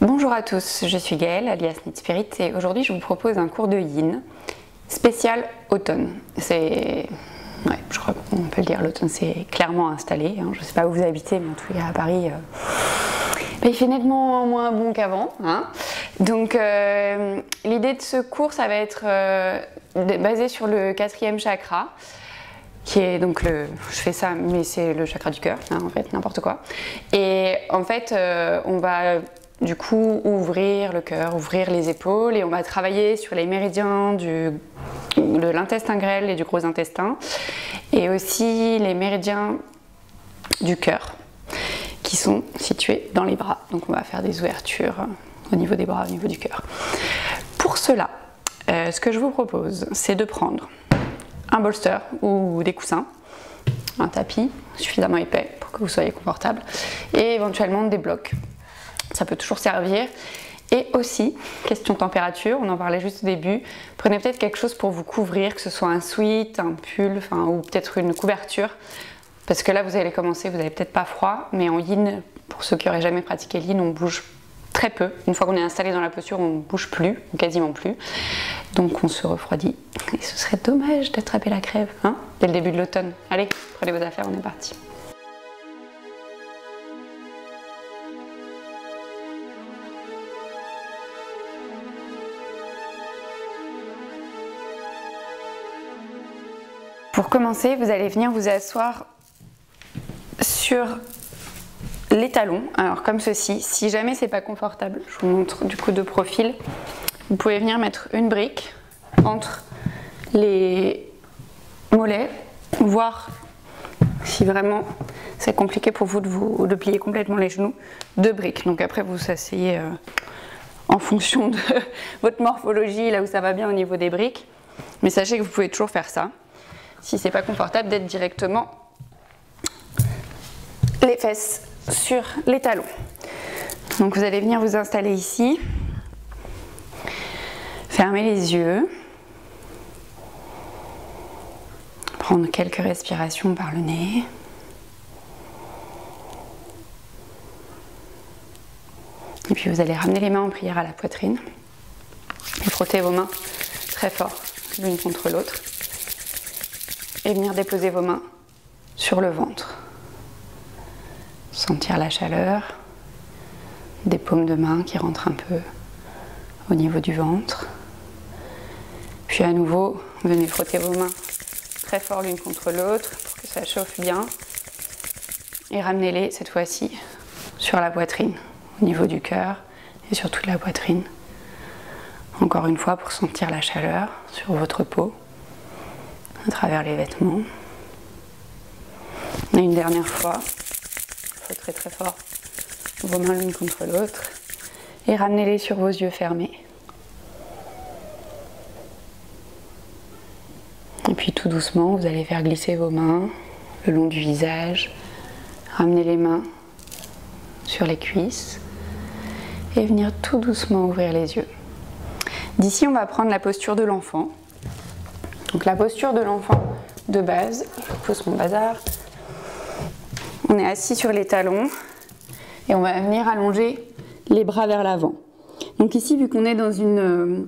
Bonjour à tous, je suis Gaëlle, alias Knit Spirit, et aujourd'hui je vous propose un cours de yin spécial automne. Je crois qu'on peut le dire, l'automne c'est clairement installé. Je ne sais pas où vous habitez, mais en tout cas à Paris, il fait nettement moins bon qu'avant. Donc l'idée de ce cours, ça va être basé sur le 4e chakra, qui est donc je fais ça, mais c'est le chakra du cœur, en fait, n'importe quoi. Et en fait, on va du coup ouvrir le cœur, ouvrir les épaules, et on va travailler sur les méridiens de l'intestin grêle et du gros intestin, et aussi les méridiens du cœur, qui sont situés dans les bras. Donc on va faire des ouvertures au niveau des bras, au niveau du cœur. Pour cela, ce que je vous propose, c'est de prendre un bolster ou des coussins, un tapis suffisamment épais pour que vous soyez confortable, et éventuellement des blocs. Ça peut toujours servir. Et aussi, question température, on en parlait juste au début, prenez peut-être quelque chose pour vous couvrir, que ce soit un sweat, un pull, ou peut-être une couverture, parce que là vous allez commencer, vous n'avez peut-être pas froid, mais en yin, pour ceux qui n'auraient jamais pratiqué le yin, on bouge très peu. Une fois qu'on est installé dans la posture, on ne bouge plus, ou quasiment plus, donc on se refroidit. Et ce serait dommage d'attraper la crève, dès le début de l'automne. Allez, prenez vos affaires, on est parti. Pour commencer, vous allez venir vous asseoir sur les talons, alors comme ceci. Si jamais c'est pas confortable, je vous montre du coup de profil. Vous pouvez venir mettre une brique entre les mollets, voir si vraiment c'est compliqué pour vous de plier complètement les genoux, 2 briques. Donc après vous asseyez en fonction de votre morphologie, là où ça va bien au niveau des briques. Mais sachez que vous pouvez toujours faire ça. Si c'est pas confortable, d'être directement les fesses sur les talons. Donc vous allez venir vous installer ici, fermez les yeux, prendre quelques respirations par le nez. Et puis vous allez ramener les mains en prière à la poitrine et frotter vos mains très fort l'une contre l'autre. Et venir déposer vos mains sur le ventre. Sentir la chaleur des paumes de main qui rentrent un peu au niveau du ventre. Puis à nouveau, venez frotter vos mains très fort l'une contre l'autre pour que ça chauffe bien. Et ramenez-les cette fois-ci sur la poitrine, au niveau du cœur et sur toute la poitrine. Encore une fois pour sentir la chaleur sur votre peau, à travers les vêtements. Et une dernière fois, frotterez très fort vos mains l'une contre l'autre et ramenez-les sur vos yeux fermés. Et puis tout doucement, vous allez faire glisser vos mains le long du visage, ramener les mains sur les cuisses et venir tout doucement ouvrir les yeux. D'ici, on va prendre la posture de l'enfant. Donc la posture de l'enfant de base, je pousse mon bazar, on est assis sur les talons et on va venir allonger les bras vers l'avant. Donc ici, vu qu'on est dans une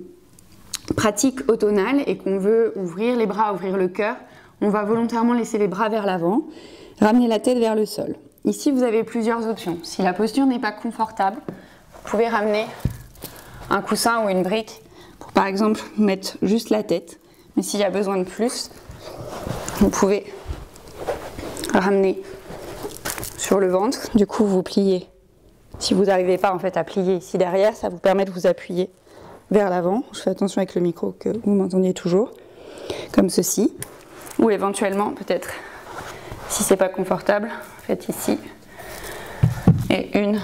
pratique automnale et qu'on veut ouvrir les bras, ouvrir le cœur, on va volontairement laisser les bras vers l'avant, ramener la tête vers le sol. Ici, vous avez plusieurs options. Si la posture n'est pas confortable, vous pouvez ramener un coussin ou une brique pour par exemple mettre juste la tête. Mais s'il y a besoin de plus, vous pouvez ramener sur le ventre. Du coup, vous pliez. Si vous n'arrivez pas en fait à plier ici derrière, ça vous permet de vous appuyer vers l'avant. Je fais attention avec le micro que vous m'entendiez toujours, comme ceci. Ou éventuellement, peut-être, si c'est pas confortable, faites ici et une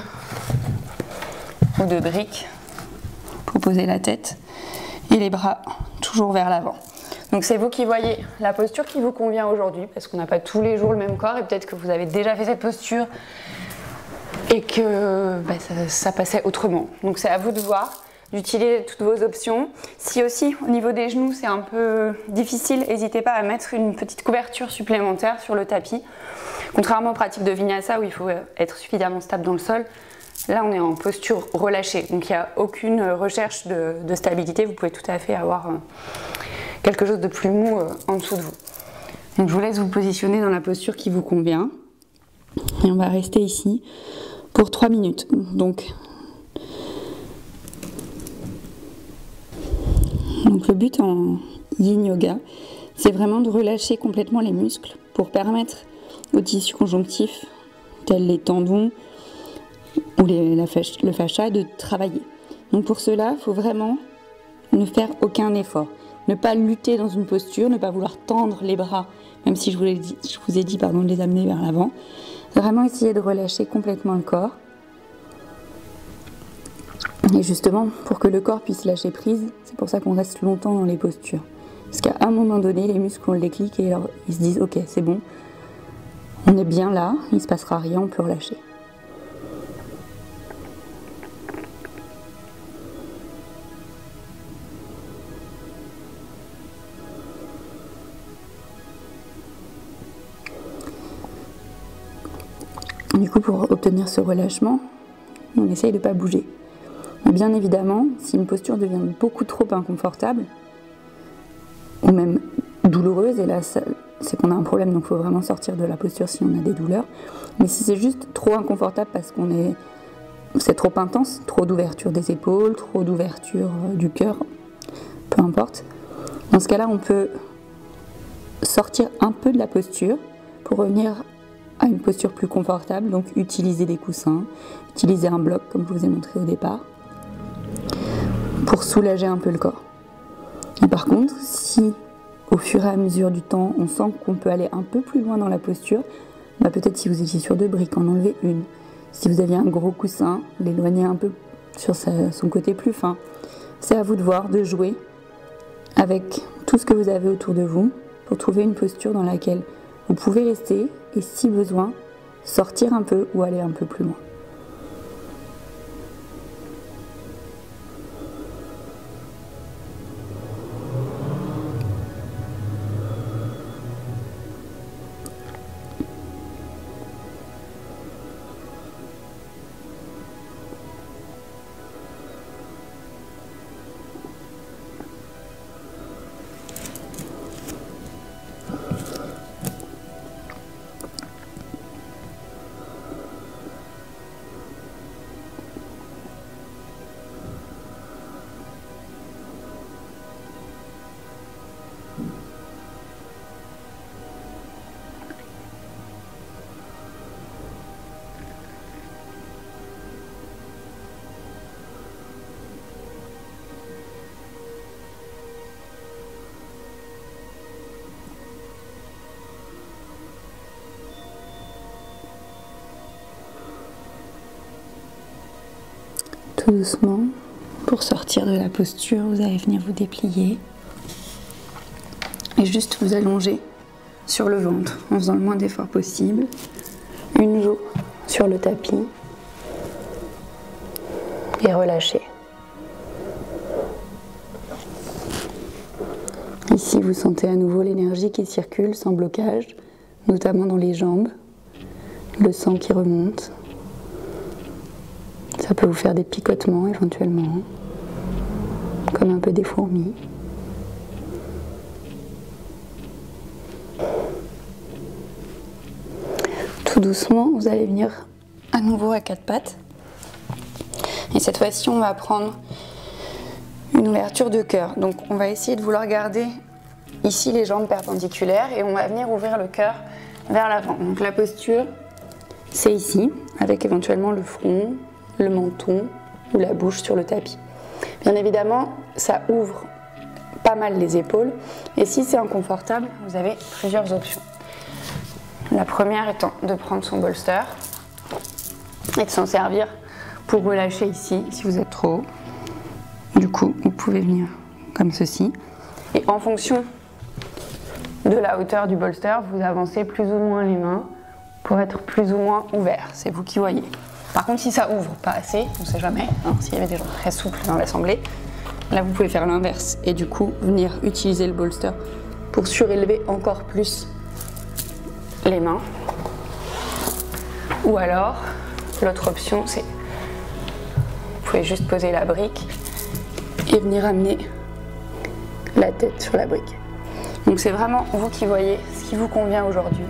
ou 2 briques pour poser la tête et les bras toujours vers l'avant. Donc c'est vous qui voyez la posture qui vous convient aujourd'hui, parce qu'on n'a pas tous les jours le même corps et peut-être que vous avez déjà fait cette posture et que ça passait autrement. Donc c'est à vous de voir, d'utiliser toutes vos options. Si aussi au niveau des genoux c'est un peu difficile, n'hésitez pas à mettre une petite couverture supplémentaire sur le tapis. Contrairement aux pratiques de Vinyasa où il faut être suffisamment stable dans le sol, Là, on est en posture relâchée, donc il n'y a aucune recherche de stabilité. Vous pouvez tout à fait avoir quelque chose de plus mou en dessous de vous. Donc je vous laisse vous positionner dans la posture qui vous convient. Et on va rester ici pour 3 minutes. Donc le but en Yin Yoga, c'est vraiment de relâcher complètement les muscles pour permettre aux tissus conjonctifs, tels les tendons ou le fascia, de travailler. Donc pour cela, il faut vraiment ne faire aucun effort. Ne pas lutter dans une posture, ne pas vouloir tendre les bras, même si je vous ai dit de les amener vers l'avant. Vraiment essayer de relâcher complètement le corps. Et justement, pour que le corps puisse lâcher prise, c'est pour ça qu'on reste longtemps dans les postures. Parce qu'à un moment donné, les muscles ont le déclic et alors ils se disent « Ok, c'est bon, on est bien là, il ne se passera rien, on peut relâcher ». Du coup, pour obtenir ce relâchement, on essaye de ne pas bouger. Mais bien évidemment, si une posture devient beaucoup trop inconfortable, ou même douloureuse, et là c'est qu'on a un problème, donc il faut vraiment sortir de la posture si on a des douleurs. Mais si c'est juste trop inconfortable parce que c'est trop intense, trop d'ouverture des épaules, trop d'ouverture du cœur, peu importe, dans ce cas-là, on peut sortir un peu de la posture pour revenir à une posture plus confortable, donc utiliser des coussins, utiliser un bloc comme je vous ai montré au départ, pour soulager un peu le corps. Et par contre, si au fur et à mesure du temps, on sent qu'on peut aller un peu plus loin dans la posture, peut-être si vous étiez sur 2 briques, en enlever une. Si vous aviez un gros coussin, l'éloigner un peu sur son côté plus fin. C'est à vous de voir, de jouer avec tout ce que vous avez autour de vous pour trouver une posture dans laquelle vous pouvez rester et si besoin, sortir un peu ou aller un peu plus loin. Tout doucement, pour sortir de la posture, vous allez venir vous déplier et juste vous allonger sur le ventre en faisant le moins d'efforts possible. Une joue sur le tapis et relâcher. Ici, vous sentez à nouveau l'énergie qui circule sans blocage, notamment dans les jambes, le sang qui remonte. Ça peut vous faire des picotements éventuellement, comme un peu des fourmis. Tout doucement, vous allez venir à nouveau à 4 pattes. Et cette fois-ci, on va prendre une ouverture de cœur. Donc on va essayer de vouloir garder ici les jambes perpendiculaires et on va venir ouvrir le cœur vers l'avant. Donc la posture, c'est ici, avec éventuellement le front, le menton ou la bouche sur le tapis. Bien évidemment, ça ouvre pas mal les épaules et si c'est inconfortable, vous avez plusieurs options. La première étant de prendre son bolster et de s'en servir pour relâcher ici si vous êtes trop haut. Du coup, vous pouvez venir comme ceci et en fonction de la hauteur du bolster, vous avancez plus ou moins les mains pour être plus ou moins ouvert. C'est vous qui voyez. Par contre, si ça ouvre pas assez, on ne sait jamais, hein, s'il y avait des gens très souples dans l'assemblée, là vous pouvez faire l'inverse et du coup venir utiliser le bolster pour surélever encore plus les mains. Ou alors, l'autre option, c'est pouvez juste poser la brique et venir amener la tête sur la brique. Donc c'est vraiment vous qui voyez ce qui vous convient aujourd'hui.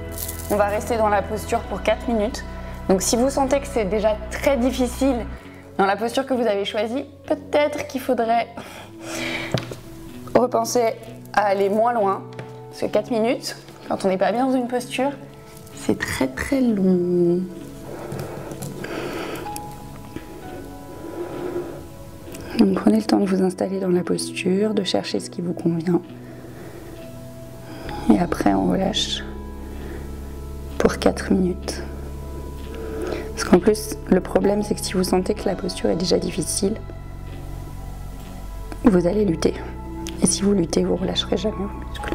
On va rester dans la posture pour 4 minutes. Donc si vous sentez que c'est déjà très difficile dans la posture que vous avez choisie, peut-être qu'il faudrait repenser à aller moins loin. Parce que 4 minutes, quand on n'est pas bien dans une posture, c'est très très long. Donc prenez le temps de vous installer dans la posture, de chercher ce qui vous convient. Et après on relâche pour 4 minutes. Parce qu'en plus, le problème c'est que si vous sentez que la posture est déjà difficile, vous allez lutter. Et si vous luttez, vous ne relâcherez jamais vos muscles.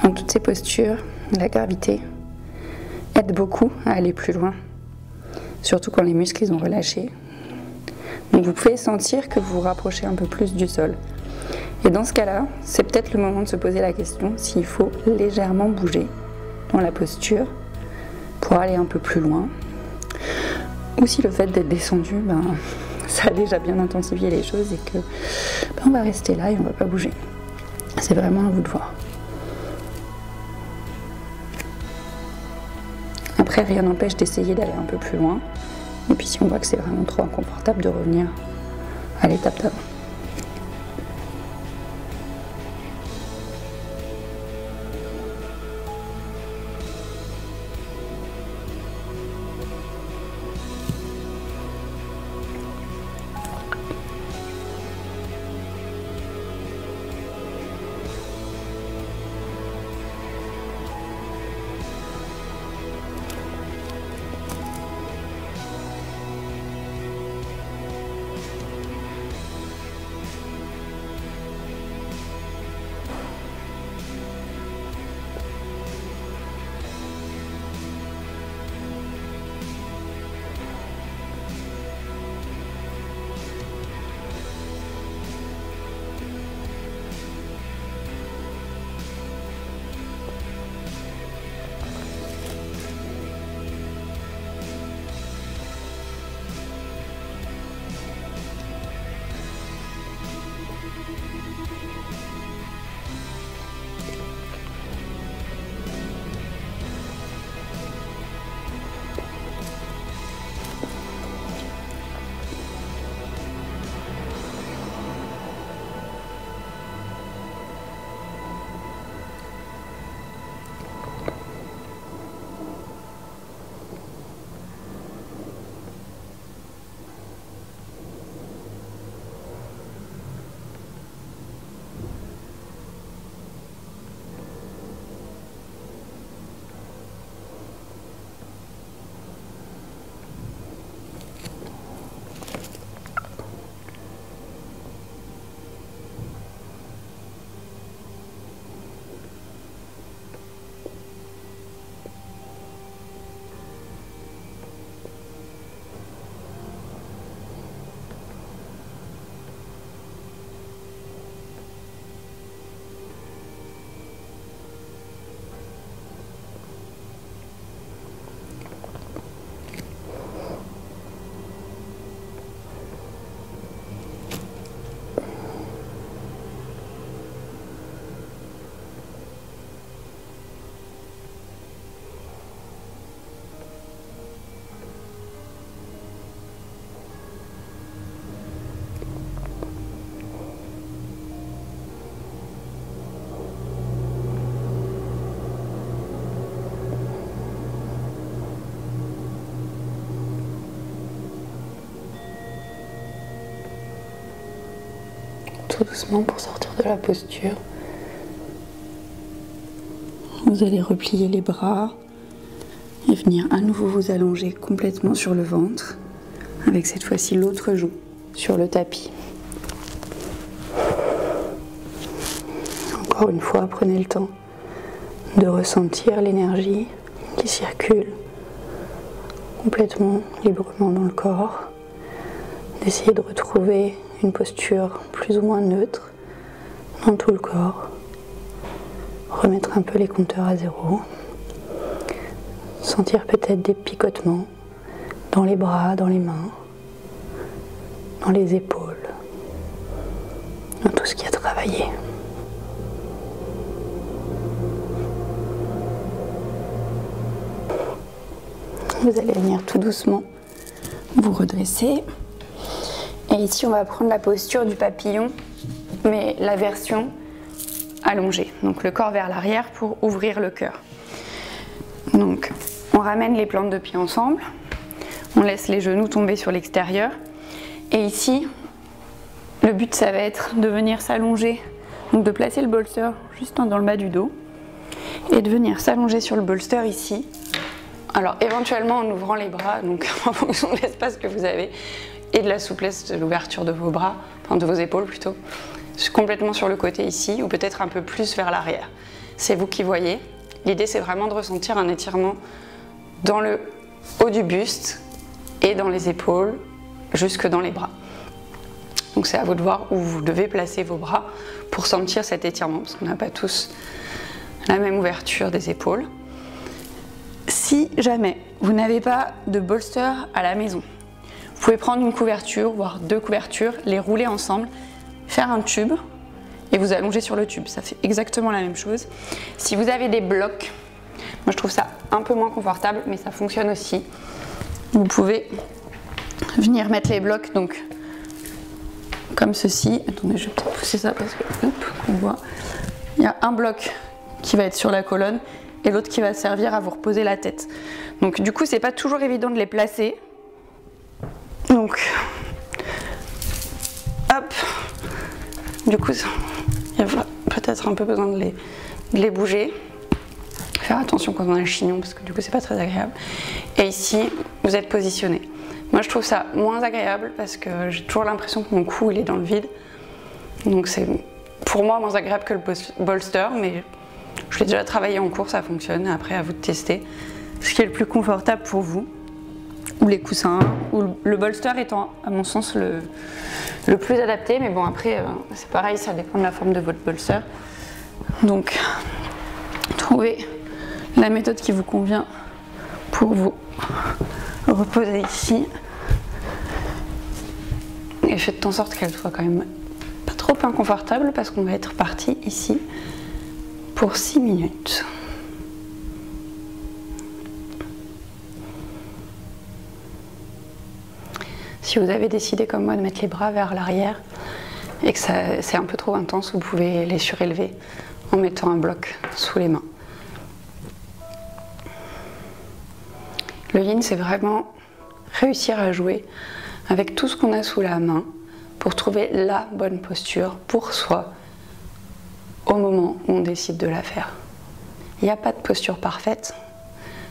Dans toutes ces postures, la gravité aide beaucoup à aller plus loin, surtout quand les muscles ils ont relâché. Donc vous pouvez sentir que vous vous rapprochez un peu plus du sol. Et dans ce cas-là, c'est peut-être le moment de se poser la question s'il faut légèrement bouger dans la posture pour aller un peu plus loin, ou si le fait d'être descendu, ça a déjà bien intensifié les choses et que on va rester là et on ne va pas bouger. C'est vraiment à vous de voir. Après, rien n'empêche d'essayer d'aller un peu plus loin. Et puis si on voit que c'est vraiment trop inconfortable, de revenir à l'étape d'avant. Tout doucement pour sortir de la posture. Vous allez replier les bras et venir à nouveau vous allonger complètement sur le ventre, avec cette fois-ci l'autre joue sur le tapis. Encore Encore une fois, prenez le temps de ressentir l'énergie qui circule complètement librement dans le corps, d'essayer de retrouver une posture plus ou moins neutre dans tout le corps, remettre un peu les compteurs à zéro, sentir peut-être des picotements dans les bras, dans les mains, dans les épaules, dans tout ce qui a travaillé. Vous allez venir tout doucement vous redresser. Et ici, on va prendre la posture du papillon, mais la version allongée. Donc le corps vers l'arrière pour ouvrir le cœur. Donc on ramène les plantes de pied ensemble. On laisse les genoux tomber sur l'extérieur. Et ici, le but, ça va être de venir s'allonger. Donc de placer le bolster juste dans le bas du dos. Et de venir s'allonger sur le bolster ici. Alors éventuellement en ouvrant les bras, donc en fonction de l'espace que vous avez et de la souplesse de l'ouverture de vos bras, enfin de vos épaules plutôt, complètement sur le côté ici ou peut-être un peu plus vers l'arrière. C'est vous qui voyez. L'idée c'est vraiment de ressentir un étirement dans le haut du buste et dans les épaules jusque dans les bras. Donc c'est à vous de voir où vous devez placer vos bras pour sentir cet étirement parce qu'on n'a pas tous la même ouverture des épaules. Si jamais vous n'avez pas de bolster à la maison, vous pouvez prendre une couverture, voire deux couvertures, les rouler ensemble, faire un tube et vous allonger sur le tube. Ça fait exactement la même chose. Si vous avez des blocs, moi je trouve ça un peu moins confortable, mais ça fonctionne aussi. Vous pouvez venir mettre les blocs donc comme ceci. Attendez, je vais peut-être pousser ça parce que hop, on voit. Il y a un bloc qui va être sur la colonne et l'autre qui va servir à vous reposer la tête. Donc du coup, c'est pas toujours évident de les placer. Donc, hop. Du coup, il y a peut-être un peu besoin de les bouger. Faire attention quand on a le chignon parce que du coup, c'est pas très agréable. Et ici, vous êtes positionné. Moi, je trouve ça moins agréable parce que j'ai toujours l'impression que mon cou, il est dans le vide. Donc c'est pour moi moins agréable que le bolster, mais je l'ai déjà travaillé en cours, ça fonctionne. Après, à vous de tester ce qui est le plus confortable pour vous. Ou les coussins, ou le bolster étant, à mon sens, le plus adapté. Mais bon, après, c'est pareil, ça dépend de la forme de votre bolster. Donc, trouvez la méthode qui vous convient pour vous reposer ici. Et faites en sorte qu'elle soit quand même pas trop inconfortable parce qu'on va être parti ici pour 6 minutes. Si vous avez décidé comme moi de mettre les bras vers l'arrière et que c'est un peu trop intense, vous pouvez les surélever en mettant un bloc sous les mains. Le yin, c'est vraiment réussir à jouer avec tout ce qu'on a sous la main pour trouver la bonne posture pour soi au moment où on décide de la faire. Il n'y a pas de posture parfaite.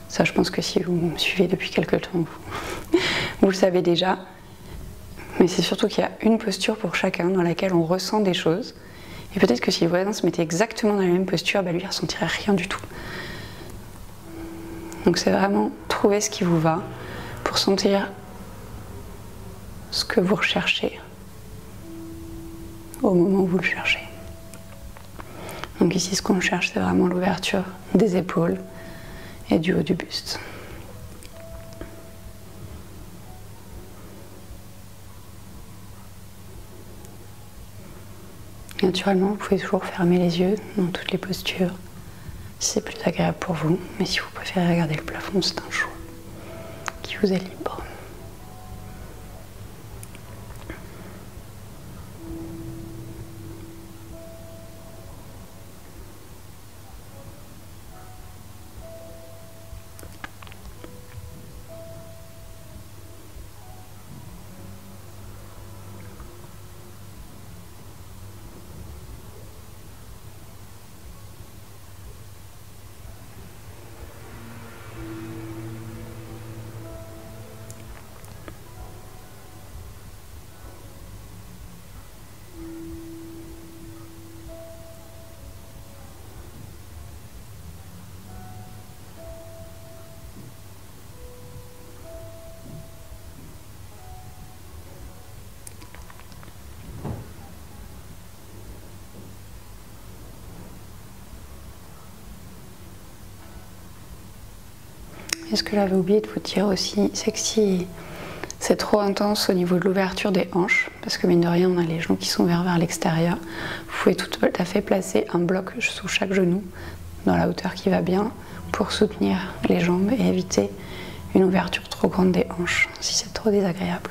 Ça, je pense que si vous me suivez depuis quelques temps, vous le savez déjà. Mais c'est surtout qu'il y a une posture pour chacun dans laquelle on ressent des choses. Et peut-être que si le voisin se mettait exactement dans la même posture, lui, il ne ressentirait rien du tout. Donc c'est vraiment trouver ce qui vous va pour sentir ce que vous recherchez au moment où vous le cherchez. Donc ici, ce qu'on cherche, c'est vraiment l'ouverture des épaules et du haut du buste. Naturellement, vous pouvez toujours fermer les yeux dans toutes les postures, si c'est plus agréable pour vous. Mais si vous préférez regarder le plafond, c'est un choix qui vous est libre. Et ce que j'avais oublié de vous dire aussi, c'est que si c'est trop intense au niveau de l'ouverture des hanches, parce que mine de rien, on a les genoux qui sont ouverts vers l'extérieur, vous pouvez tout à fait placer un bloc sous chaque genou, dans la hauteur qui va bien, pour soutenir les jambes et éviter une ouverture trop grande des hanches, si c'est trop désagréable.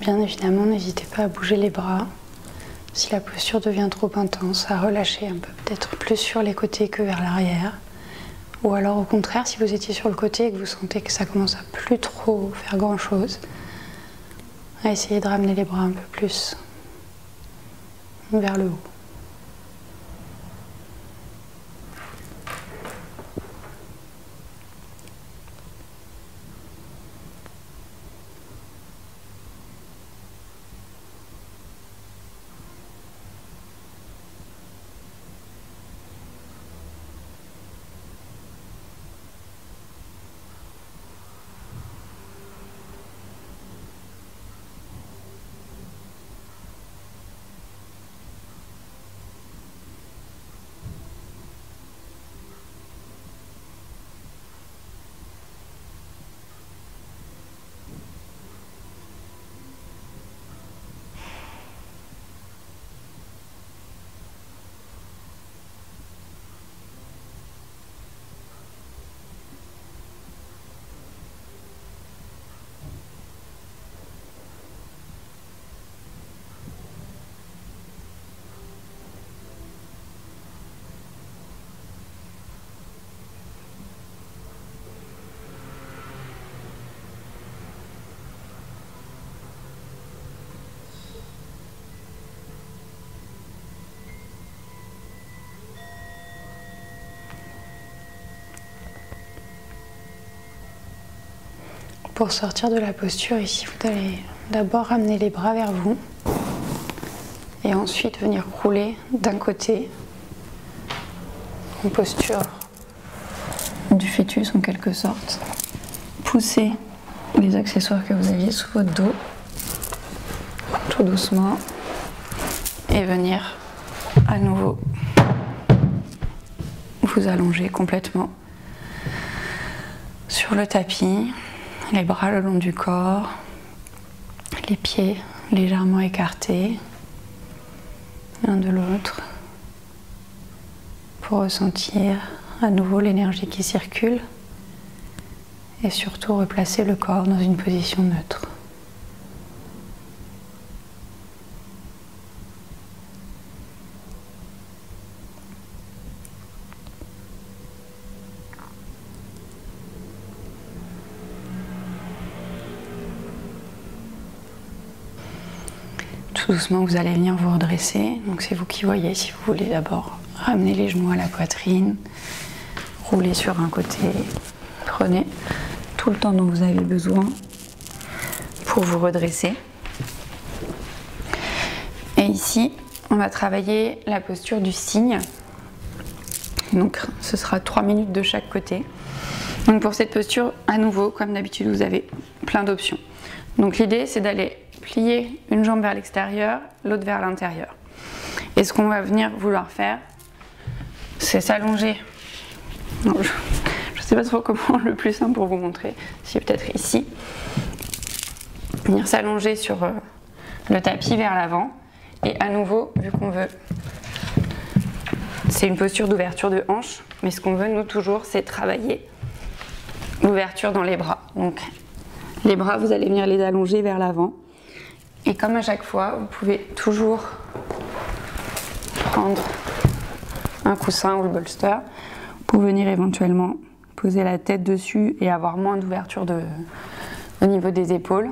Bien évidemment, n'hésitez pas à bouger les bras. Si la posture devient trop intense, à relâcher un peu, peut-être plus sur les côtés que vers l'arrière. Ou alors au contraire, si vous étiez sur le côté et que vous sentez que ça commence à plus trop faire grand-chose, à essayer de ramener les bras un peu plus vers le haut. Pour sortir de la posture, ici, vous allez d'abord ramener les bras vers vous et ensuite venir rouler d'un côté en posture du fœtus en quelque sorte. Poussez les accessoires que vous aviez sous votre dos tout doucement et venir à nouveau vous allonger complètement sur le tapis. Les bras le long du corps, les pieds légèrement écartés l'un de l'autre pour ressentir à nouveau l'énergie qui circule et surtout replacer le corps dans une position neutre. Tout doucement, vous allez venir vous redresser. Donc c'est vous qui voyez si vous voulez d'abord ramener les genoux à la poitrine, rouler sur un côté. Prenez tout le temps dont vous avez besoin pour vous redresser. Et ici, on va travailler la posture du cygne. Donc ce sera 3 minutes de chaque côté. Donc pour cette posture, à nouveau, comme d'habitude, vous avez plein d'options. Donc l'idée, c'est d'aller plier une jambe vers l'extérieur, l'autre vers l'intérieur. Et ce qu'on va venir vouloir faire, c'est s'allonger. Je ne sais pas trop comment le plus simple pour vous montrer, si peut-être ici. Venir s'allonger sur le tapis vers l'avant. Et à nouveau, vu qu'on veut, c'est une posture d'ouverture de hanche, mais ce qu'on veut, nous, toujours, c'est travailler l'ouverture dans les bras. Donc, les bras, vous allez venir les allonger vers l'avant. Et comme à chaque fois, vous pouvez toujours prendre un coussin ou le bolster pour venir éventuellement poser la tête dessus et avoir moins d'ouverture au niveau des épaules.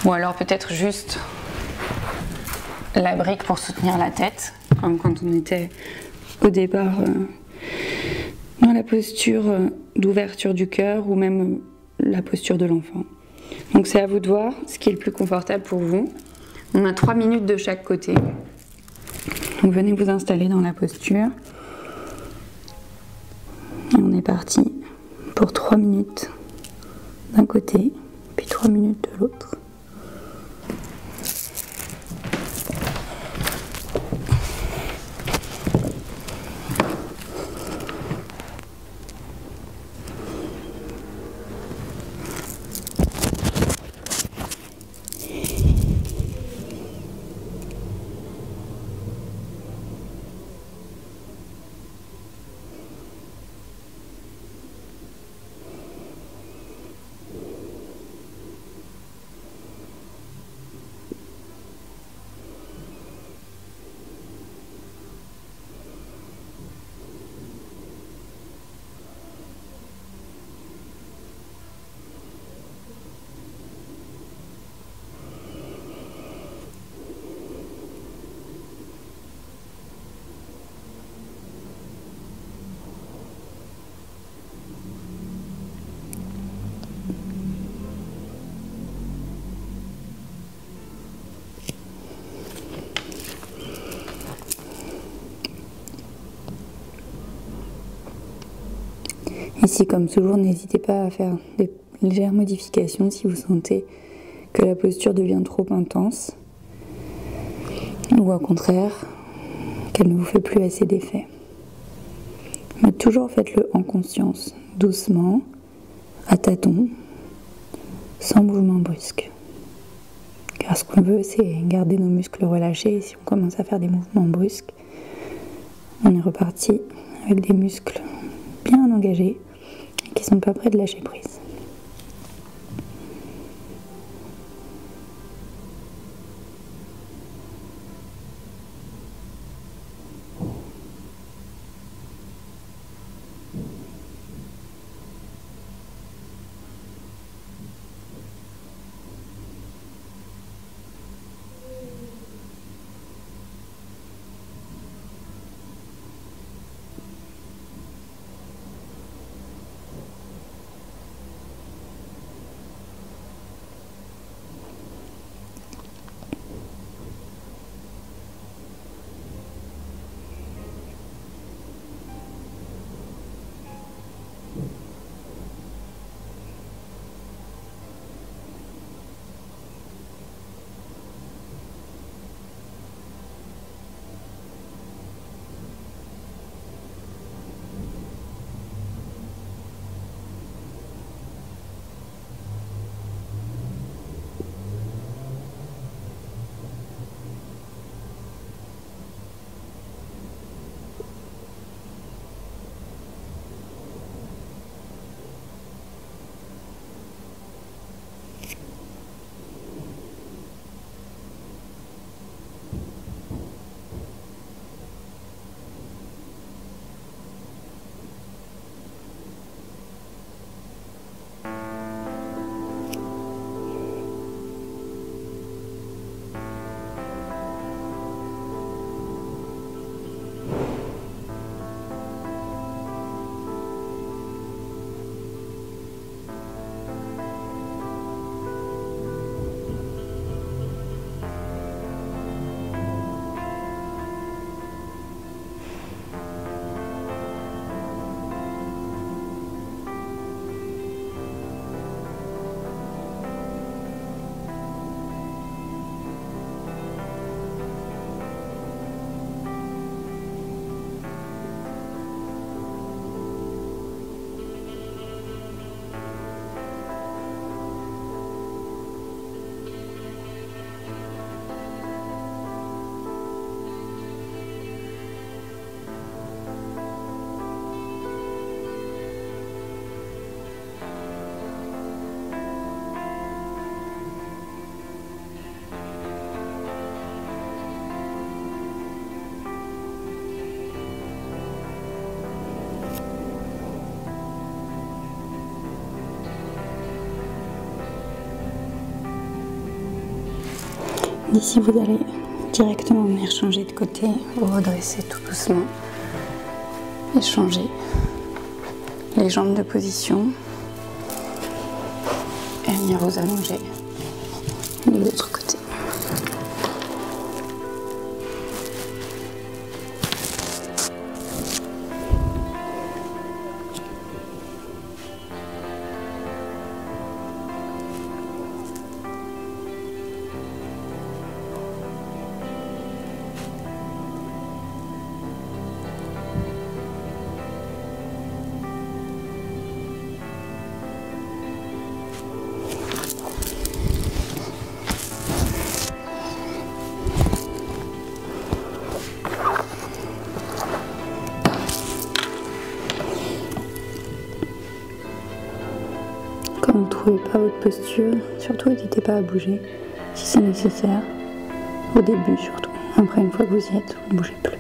Ou alors peut-être juste la brique pour soutenir la tête, comme quand on était au départ dans la posture d'ouverture du cœur ou même la posture de l'enfant. Donc c'est à vous de voir ce qui est le plus confortable pour vous. On a 3 minutes de chaque côté. Donc venez vous installer dans la posture. Et on est parti pour 3 minutes d'un côté, puis 3 minutes de l'autre. Ici, comme toujours, n'hésitez pas à faire des légères modifications si vous sentez que la posture devient trop intense ou au contraire qu'elle ne vous fait plus assez d'effet. Mais toujours faites-le en conscience, doucement, à tâtons, sans mouvement brusque. Car ce qu'on veut, c'est garder nos muscles relâchés. Et si on commence à faire des mouvements brusques, on est reparti avec des muscles bien engagés et qui ne sont pas prêts de lâcher prise. D'ici, vous allez directement venir changer de côté, vous redresser tout doucement et changer les jambes de position et venir vous allonger de l'autre côté. Quand vous ne trouvez pas votre posture, surtout n'hésitez pas à bouger si c'est nécessaire. Au début surtout. Après, une fois que vous y êtes, vous ne bougez plus.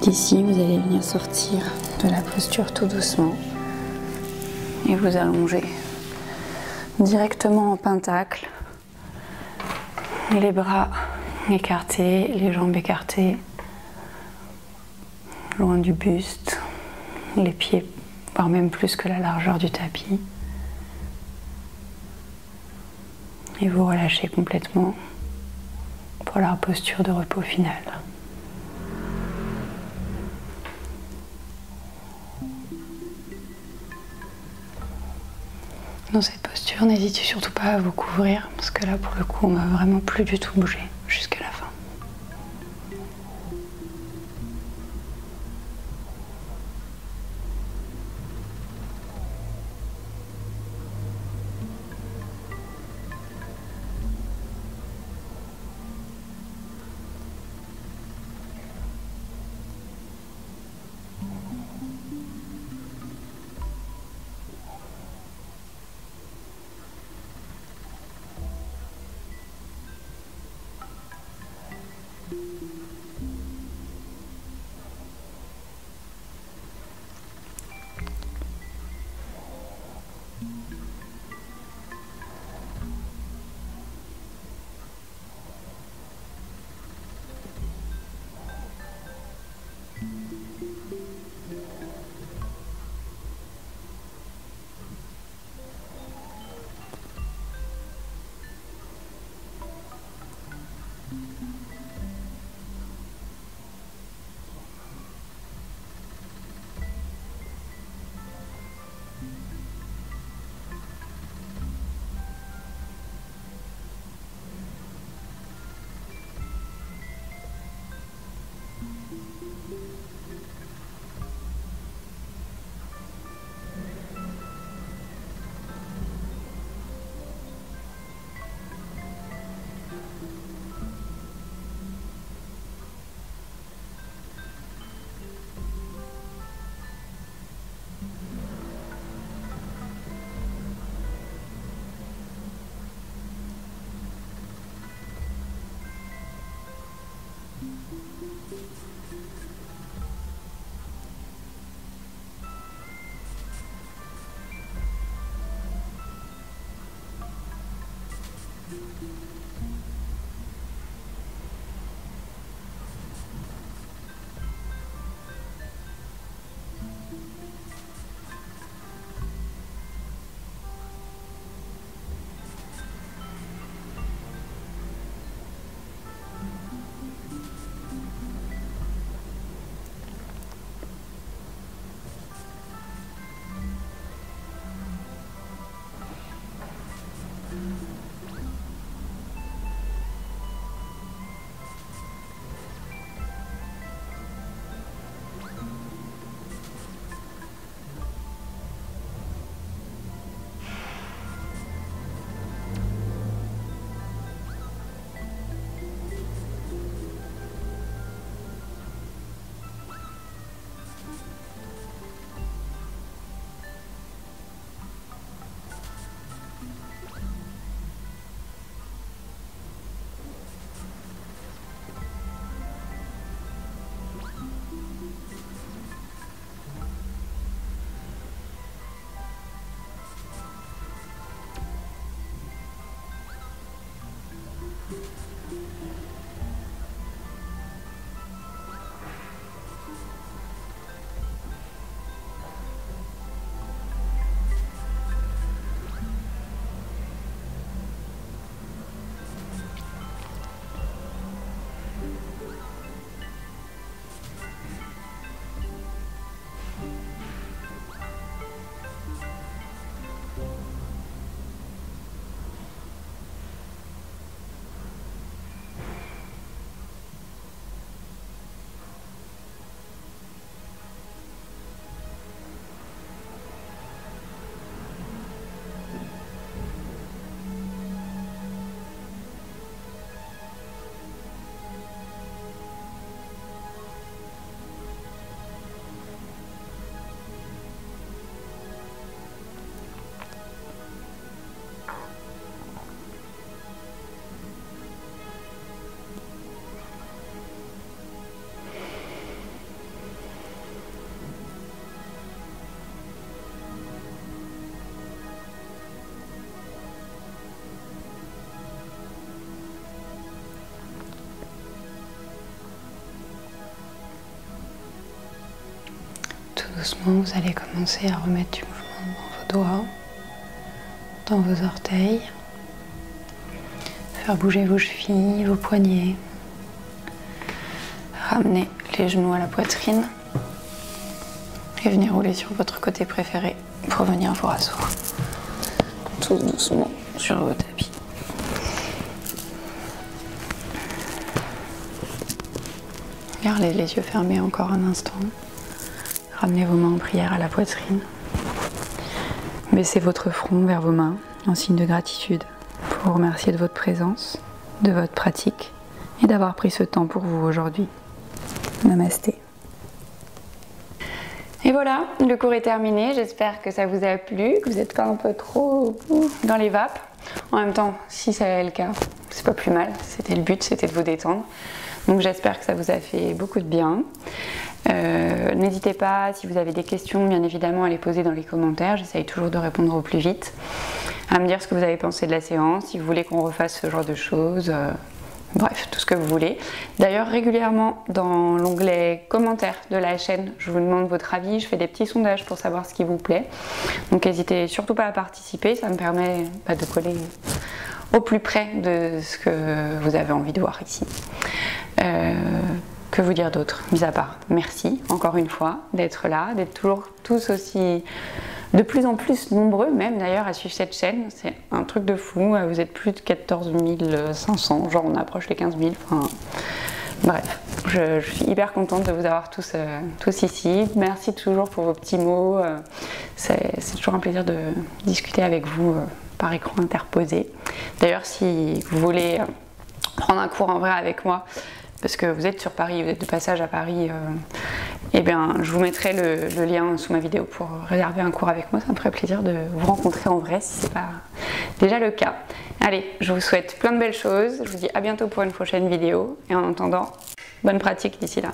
D'ici, vous allez venir sortir de la posture tout doucement et vous allonger directement en pentacle. Les bras écartés, les jambes écartées, loin du buste, les pieds, voire même plus que la largeur du tapis. Et vous relâchez complètement pour la posture de repos finale. Dans cette posture, n'hésitez surtout pas à vous couvrir, parce que là, pour le coup, on va vraiment plus du tout bouger jusqu'à la fin. Doucement, vous allez commencer à remettre du mouvement dans vos doigts, dans vos orteils, faire bouger vos chevilles, vos poignets, ramener les genoux à la poitrine et venir rouler sur votre côté préféré pour venir vous rasseoir tout doucement sur vos tapis. Gardez les yeux fermés encore un instant. Ramenez vos mains en prière à la poitrine. Baissez votre front vers vos mains en signe de gratitude pour vous remercier de votre présence, de votre pratique et d'avoir pris ce temps pour vous aujourd'hui. Namasté. Et voilà, le cours est terminé. J'espère que ça vous a plu, que vous n'êtes pas un peu trop dans les vapes. En même temps, si c'est le cas, c'est pas plus mal. C'était le but, c'était de vous détendre. Donc j'espère que ça vous a fait beaucoup de bien. N'hésitez pas, si vous avez des questions, bien évidemment, à les poser dans les commentaires. J'essaye toujours de répondre au plus vite. À me dire ce que vous avez pensé de la séance, si vous voulez qu'on refasse ce genre de choses. Bref, tout ce que vous voulez. D'ailleurs, régulièrement, dans l'onglet commentaires de la chaîne, je vous demande votre avis. Je fais des petits sondages pour savoir ce qui vous plaît. Donc n'hésitez surtout pas à participer. Ça me permet de coller au plus près de ce que vous avez envie de voir ici. Que vous dire d'autre, mis à part merci encore une fois d'être là, d'être toujours tous aussi de plus en plus nombreux même d'ailleurs à suivre cette chaîne. C'est un truc de fou, vous êtes plus de 14 500, genre on approche les 15 000, enfin bref, je suis hyper contente de vous avoir tous ici. Merci toujours pour vos petits mots, c'est toujours un plaisir de discuter avec vous par écran interposé. D'ailleurs, si vous voulez prendre un cours en vrai avec moi, parce que vous êtes sur Paris, vous êtes de passage à Paris, eh bien, je vous mettrai le lien sous ma vidéo pour réserver un cours avec moi. Ça me ferait plaisir de vous rencontrer en vrai si ce n'est pas déjà le cas. Allez, je vous souhaite plein de belles choses. Je vous dis à bientôt pour une prochaine vidéo. Et en attendant, Bonne pratique d'ici là.